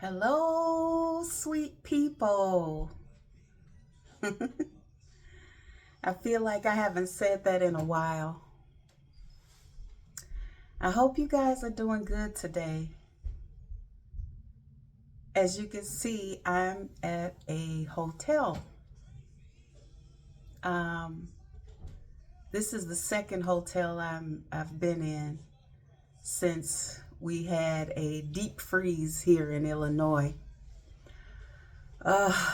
Hello, sweet people. I feel like I haven't said that in a while. I hope you guys are doing good today. As you can see, I'm at a hotel. Um, this is the second hotel I've been in since we had a deep freeze here in Illinois.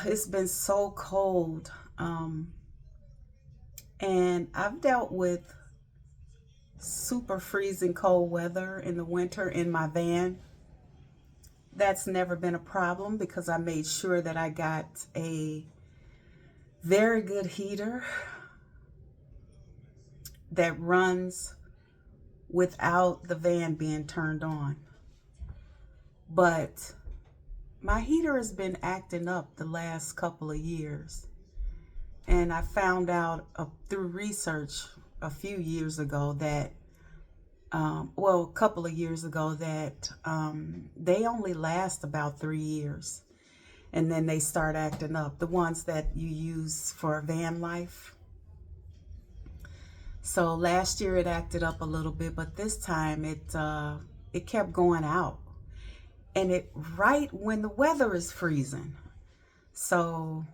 It's been so cold. And I've dealt with super freezing cold weather in the winter in my van. That's never been a problem because I made sure that I got a very good heater that runs without the van being turned on. But my heater has been acting up the last couple of years. And I found out through research a few years ago that a couple of years ago that they only last about 3 years, and then they start acting up. The ones that you use for van life. So last year it acted up a little bit, but this time it kept going out, and it right when the weather is freezing. So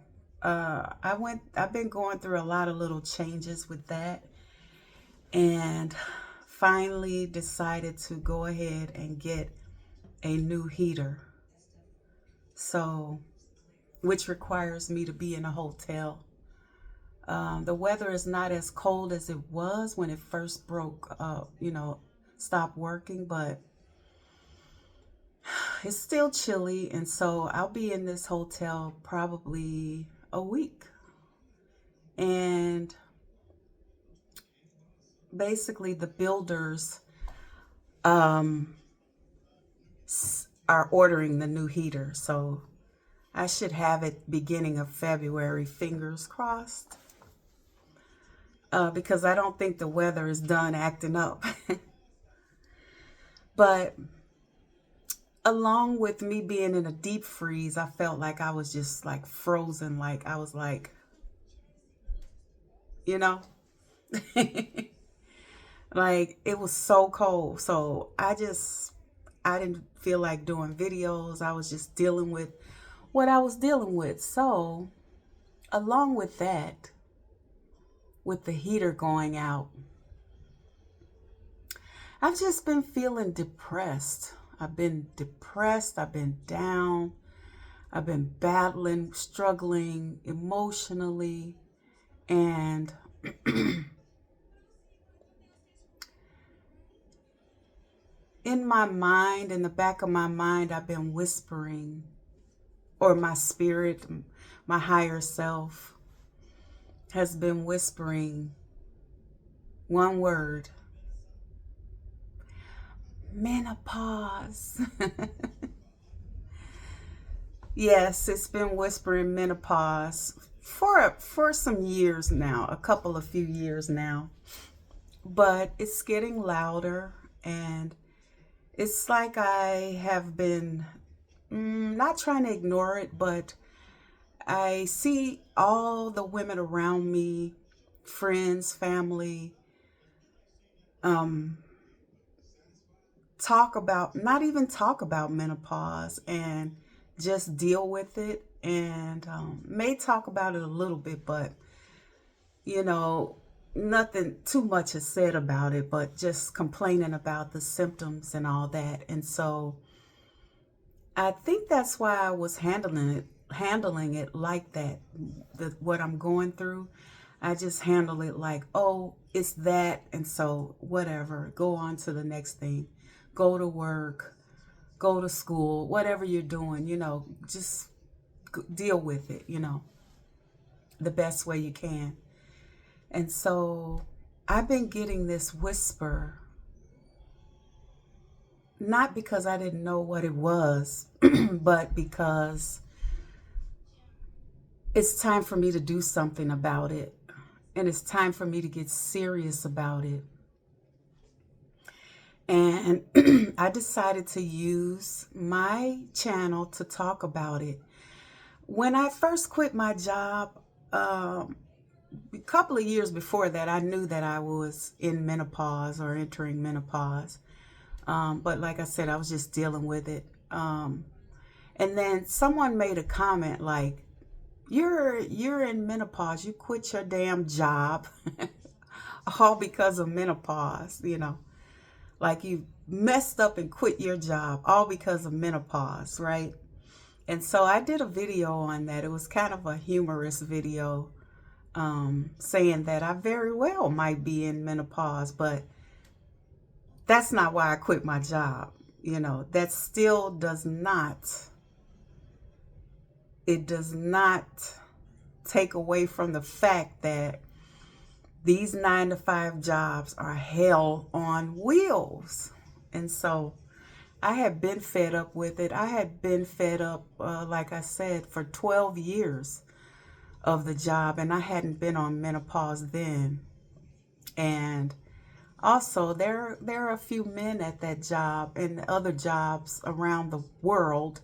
I've been going through a lot of little changes with that, and finally decided to go ahead and get a new heater. So, which requires me to be in a hotel. The weather is not as cold as it was when it first stopped working, but it's still chilly. And so I'll be in this hotel probably a week. And basically the builders are ordering the new heater. So I should have it beginning of February, fingers crossed. Because I don't think the weather is done acting up. But along with me being in a deep freeze, I felt like I was just like frozen. Like I was like, you know, like it was so cold. So I didn't feel like doing videos. I was just dealing with what I was dealing with. So along with that, with the heater going out, I've just been feeling depressed. I've been depressed. I've been down. I've been battling, struggling emotionally. And in my mind, in the back of my mind, I've been whispering, or my spirit, my higher self has been whispering one word: menopause. Yes, it's been whispering menopause for some years now, a few years now. But it's getting louder, and it's like I have been not trying to ignore it, but I see all the women around me, friends, family, not even talk about menopause and just deal with it, and may talk about it a little bit, but you know, nothing too much is said about it, but just complaining about the symptoms and all that. And so I think that's why I was handling it like that. What I'm going through, I just handle it like, oh, it's that, and so whatever, go on to the next thing. Go to work, go to school, whatever you're doing, just deal with it, the best way you can. And so I've been getting this whisper, not because I didn't know what it was, but because it's time for me to do something about it. And it's time for me to get serious about it. And I decided to use my channel to talk about it. When I first quit my job, a couple of years before that, I knew that I was in menopause or entering menopause. But like I said, I was just dealing with it. And then someone made a comment like, you're in menopause. You quit your damn job all because of menopause, like you messed up and quit your job all because of menopause, right? And so I did a video on that. It was kind of a humorous video, saying that I very well might be in menopause, but that's not why I quit my job. That still does not take away from the fact that these 9 to 5 jobs are hell on wheels. And so I had been fed up with it. I had been fed up, like I said, for 12 years of the job, and I hadn't been on menopause then. And also, there are a few men at that job and other jobs around the world.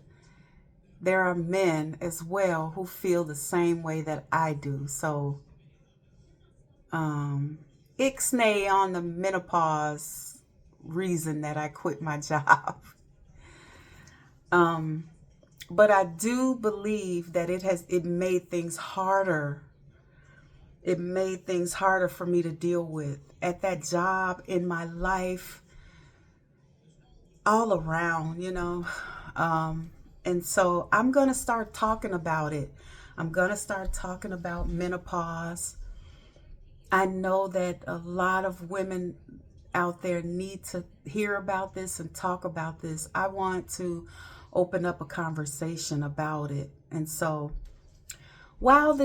There are men as well who feel the same way that I do. So, ixnay on the menopause reason that I quit my job. But I do believe that it made things harder. It made things harder for me to deal with at that job, in my life, all around. And so I'm going to start talking about it. I'm going to start talking about menopause. I know that a lot of women out there need to hear about this and talk about this. I want to open up a conversation about it. And so while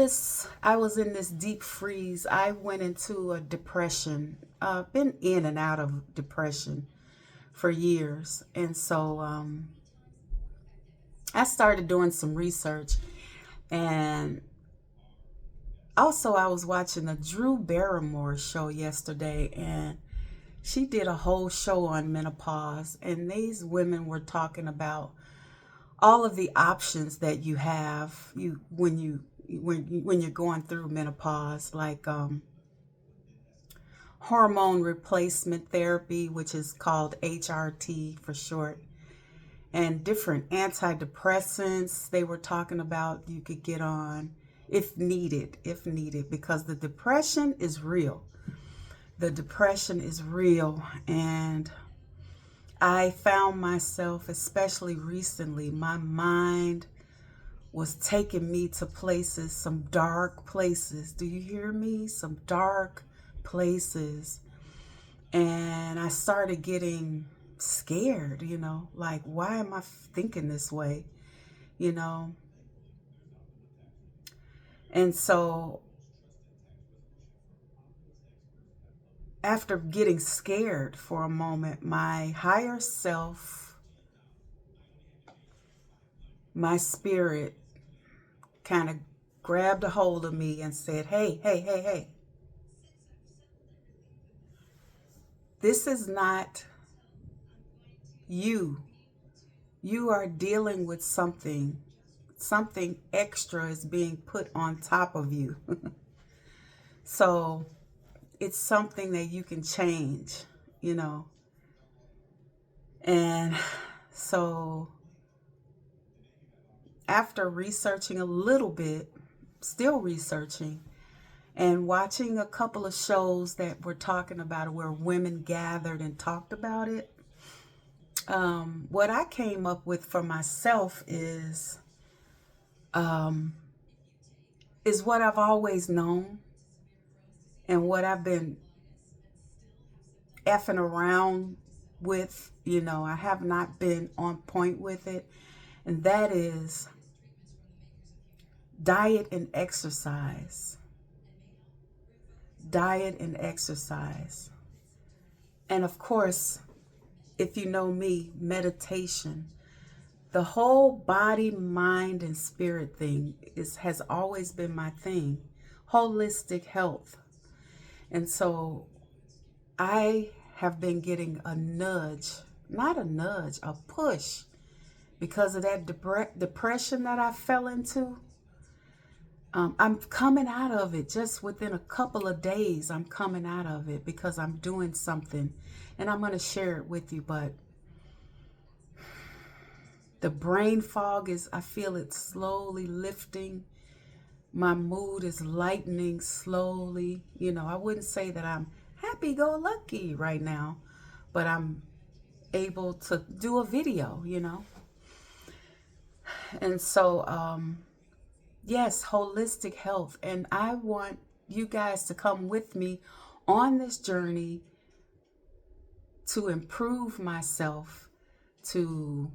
I was in this deep freeze, I went into a depression. Been in and out of depression for years. And so I started doing some research. And also I was watching the Drew Barrymore show yesterday, and she did a whole show on menopause. And these women were talking about all of the options that you have when you're going through menopause, like hormone replacement therapy, which is called HRT for short, and different antidepressants they were talking about you could get on if needed, because the depression is real. The depression is real. And I found myself, especially recently, my mind was taking me to places, some dark places. Do you hear me? Some dark places. And I started getting scared, like, why am I thinking this way? And so after getting scared for a moment, my higher self, my spirit, kind of grabbed a hold of me and said, hey, this is not you. You are dealing with something extra is being put on top of you. So it's something that you can change, And so after researching a little bit, still researching, and watching a couple of shows that were talking about it, where women gathered and talked about it, what I came up with for myself is what I've always known and what I've been effing around with. I have not been on point with it, and that is diet and exercise. Diet and exercise. And of course, if you know me, meditation. The whole body, mind, and spirit thing has always been my thing. Holistic health. And so I have been getting a nudge, not a nudge, a push because of that depression that I fell into. I'm coming out of it just within a couple of days. I'm coming out of it because I'm doing something, and I'm going to share it with you. But the brain fog is, I feel it slowly lifting. My mood is lightening slowly. You know, I wouldn't say that I'm happy-go-lucky right now, but I'm able to do a video, you know. And so, yes, holistic health. And I want you guys to come with me on this journey to improve myself, to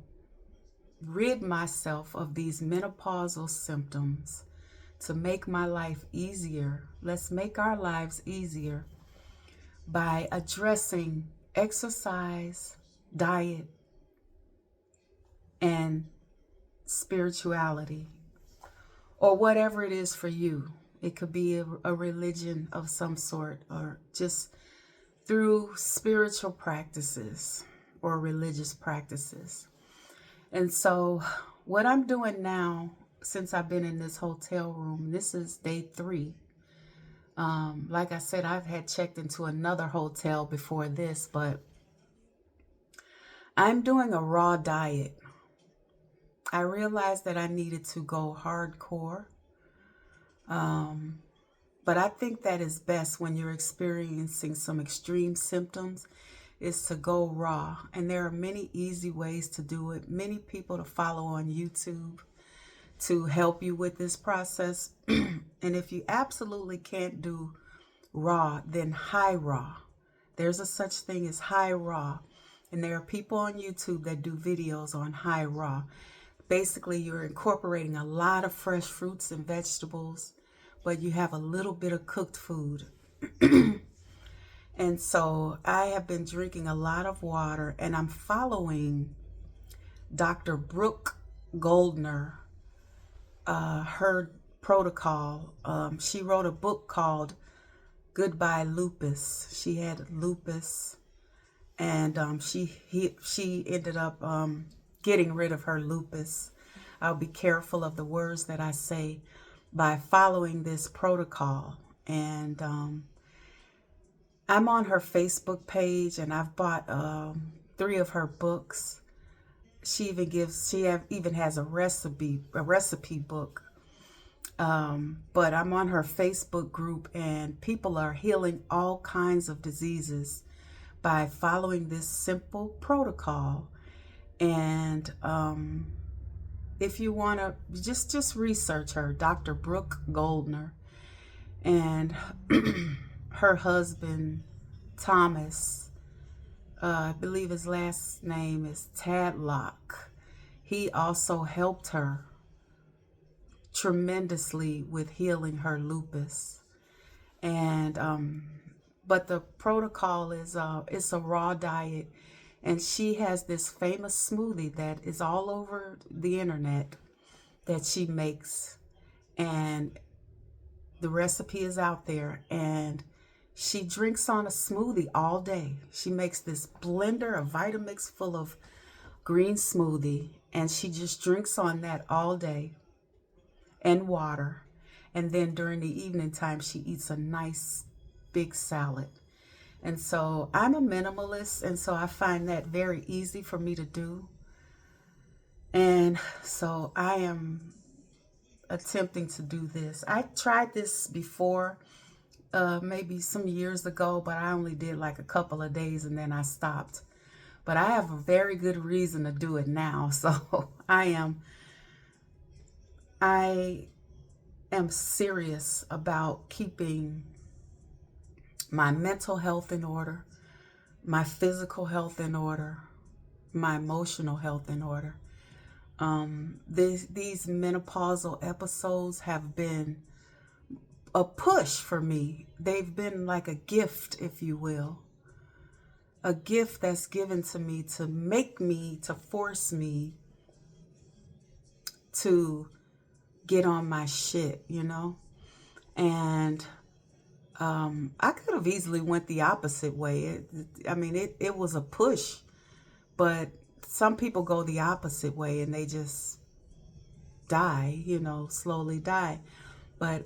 rid myself of these menopausal symptoms, to make my life easier. Let's make our lives easier by addressing exercise, diet, and spirituality, or whatever it is for you. It could be a religion of some sort, or just through spiritual practices or religious practices. And so what I'm doing now, since I've been in this hotel room, this is day 3. Like I said, I've had checked into another hotel before this, but I'm doing a raw diet. I realized that I needed to go hardcore. But I think that is best when you're experiencing some extreme symptoms, is to go raw. And there are many easy ways to do it. Many people to follow on YouTube to help you with this process. And if you absolutely can't do raw, then high raw. There's a such thing as high raw. And there are people on YouTube that do videos on high raw. Basically, you're incorporating a lot of fresh fruits and vegetables, but you have a little bit of cooked food. And so I have been drinking a lot of water, and I'm following Dr. Brooke Goldner, her protocol. She wrote a book called Goodbye Lupus. She had lupus, and she ended up getting rid of her lupus. I'll be careful of the words that I say by following this protocol. And I'm on her Facebook page, and I've bought 3 of her books. She even has a recipe book. But I'm on her Facebook group, and people are healing all kinds of diseases by following this simple protocol. And if you want to just research her, Dr. Brooke Goldner, and her husband Thomas, I believe his last name is Tadlock. He also helped her tremendously with healing her lupus. And but the protocol is it's a raw diet. And she has this famous smoothie that is all over the internet that she makes. And the recipe is out there. And she drinks on a smoothie all day. She makes this blender, a Vitamix full of green smoothie. And she just drinks on that all day, and water. And then during the evening time, she eats a nice big salad. And so I'm a minimalist, and so I find that very easy for me to do. And so I am attempting to do this. I tried this before, maybe some years ago, but I only did like a couple of days and then I stopped. But I have a very good reason to do it now. So I am serious about keeping my mental health in order, my physical health in order, my emotional health in order. These menopausal episodes have been a push for me. They've been like a gift, if you will. A gift that's given to me to make me, to force me to get on my shit, you know? And I could have easily went the opposite way. It was a push, but some people go the opposite way and they just die, slowly die. But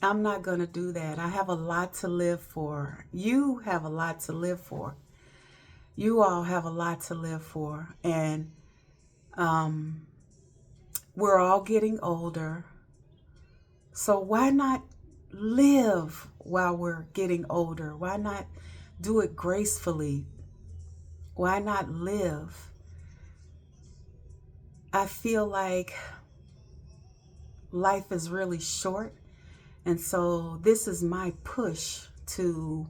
I'm not going to do that. I have a lot to live for. You have a lot to live for. You all have a lot to live for. And we're all getting older. So why not live while we're getting older? Why not do it gracefully? Why not live? I feel like life is really short. And so this is my push to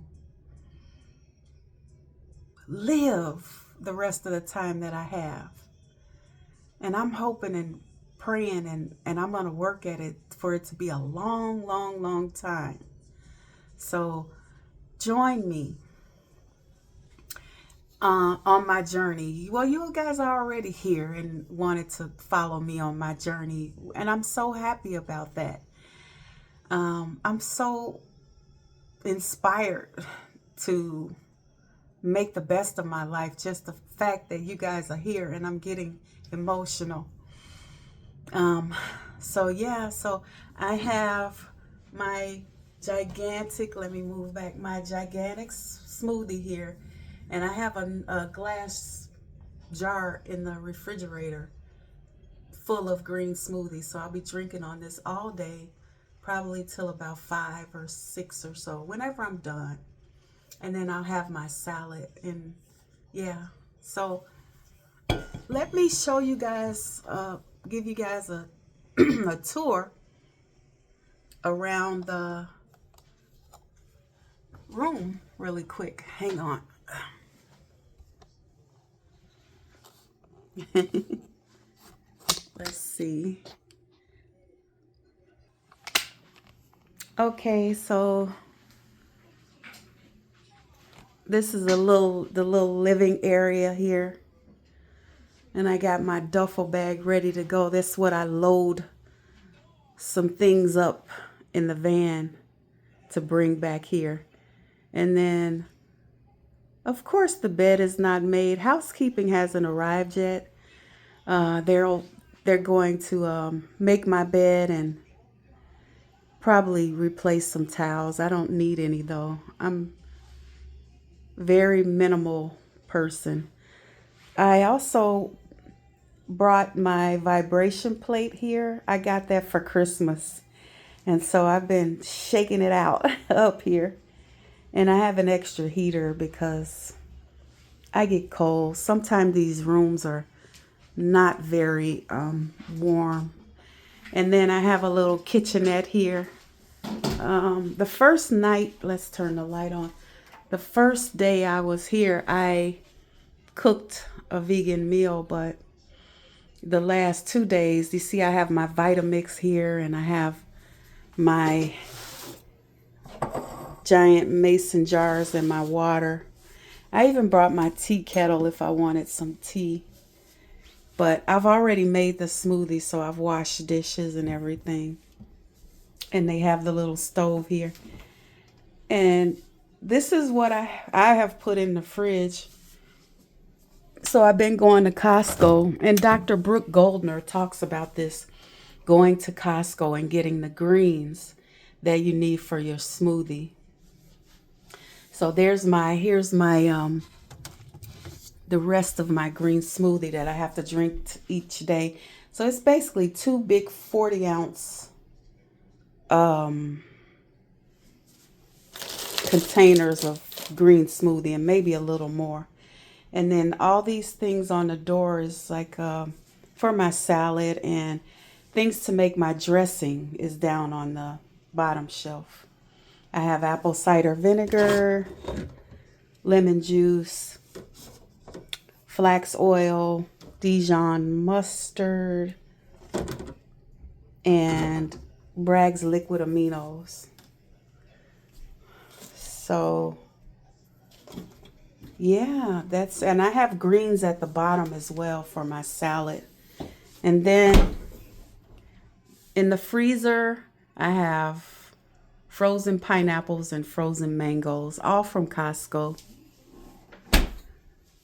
live the rest of the time that I have. And I'm hoping and praying and I'm going to work at it for it to be a long, long, long time. So join me on my journey. Well, you guys are already here and wanted to follow me on my journey. And I'm so happy about that. I'm so inspired to make the best of my life. Just the fact that you guys are here and I'm getting emotional. So I have my gigantic, let me move back, my gigantic smoothie here. And I have a glass jar in the refrigerator full of green smoothies. So I'll be drinking on this all day, probably till about 5 or 6 or so, whenever I'm done. And then I'll have my salad. And yeah, so let me show you guys, give you guys a, a tour around the room really quick. Hang on. Let's see. Okay, so this is the little living area here. And I got my duffel bag ready to go. That's what I load some things up in the van to bring back here. And then, of course, the bed is not made. Housekeeping hasn't arrived yet. They're going to make my bed and probably replace some towels. I don't need any though. I'm very minimal person. I also brought my vibration plate here. I got that for Christmas. And so I've been shaking it out up here. And I have an extra heater because I get cold. Sometimes these rooms are not very warm. And then I have a little kitchenette here. The first night, let's turn the light on. The first day I was here, I cooked a vegan meal, but the last 2 days, you see I have my Vitamix here and I have my giant mason jars and my water. I even brought my tea kettle if I wanted some tea. But I've already made the smoothie, so I've washed dishes and everything. And they have the little stove here. And this is what I have put in the fridge. So I've been going to Costco, and Dr. Brooke Goldner talks about this, going to Costco and getting the greens that you need for your smoothie. So here's my the rest of my green smoothie that I have to drink each day. So it's basically 2 big 40-ounce containers of green smoothie and maybe a little more. And then all these things on the door is like for my salad, and things to make my dressing is down on the bottom shelf. I have apple cider vinegar, lemon juice, flax oil, Dijon mustard, and Bragg's liquid aminos. So yeah, and I have greens at the bottom as well for my salad. And then in the freezer, I have frozen pineapples and frozen mangoes, all from Costco.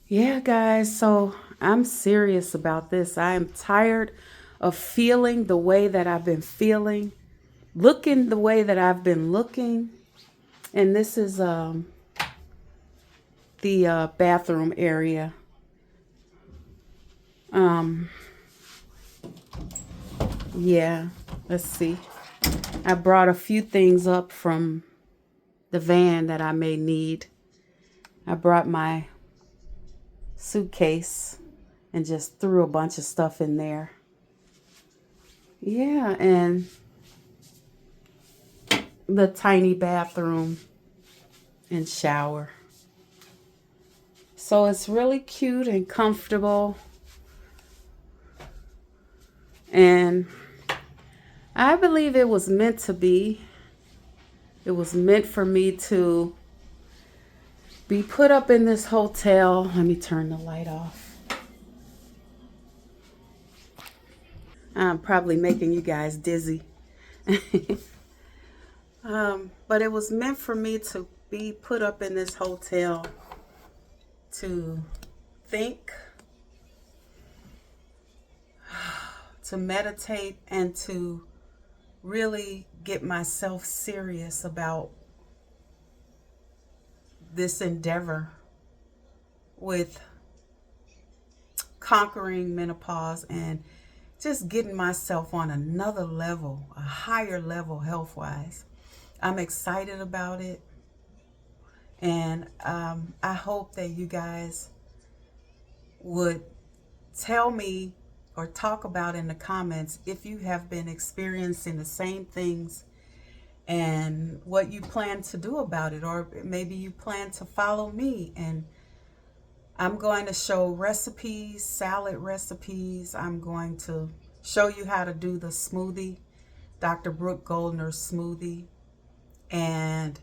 Yeah, guys, so I'm serious about this. I am tired of feeling the way that I've been feeling, looking the way that I've been looking. And this is the bathroom area. Um, yeah, let's see. I brought a few things up from the van that I may need. I brought my suitcase and just threw a bunch of stuff in there. Yeah, and the tiny bathroom and shower. So it's really cute and comfortable. And I believe it was meant to be. It was meant for me to be put up in this hotel. Let me turn the light off. I'm probably making you guys dizzy. But it was meant for me to be put up in this hotel to think, to meditate, and to really get myself serious about this endeavor with conquering menopause and just getting myself on another level, a higher level health wise. I'm excited about it. And I hope that you guys would tell me or talk about in the comments if you have been experiencing the same things and what you plan to do about it, or maybe you plan to follow me. And I'm going to show recipes, salad recipes. I'm going to show you how to do the smoothie, Dr. Brooke Goldner's smoothie. And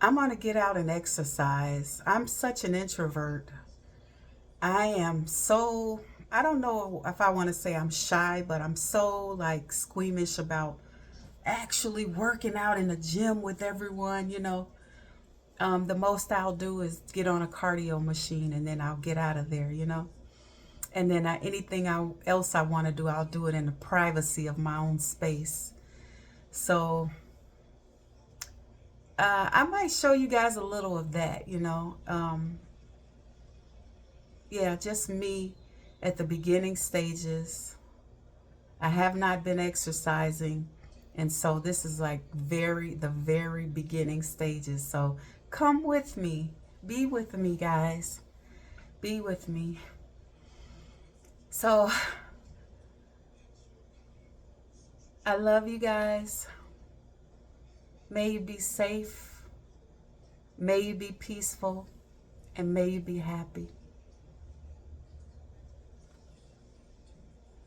I'm going to get out and exercise. I'm such an introvert. I am so, I don't know if I want to say I'm shy, but I'm so like squeamish about actually working out in the gym with everyone. The most I'll do is get on a cardio machine and then I'll get out of there. And then anything else I want to do, I'll do it in the privacy of my own space. So I might show you guys a little of that. Yeah, just me at the beginning stages. I have not been exercising. And so this is like the very beginning stages. So come with me. Be with me, guys. Be with me. So I love you guys. May you be safe. May you be peaceful. And may you be happy.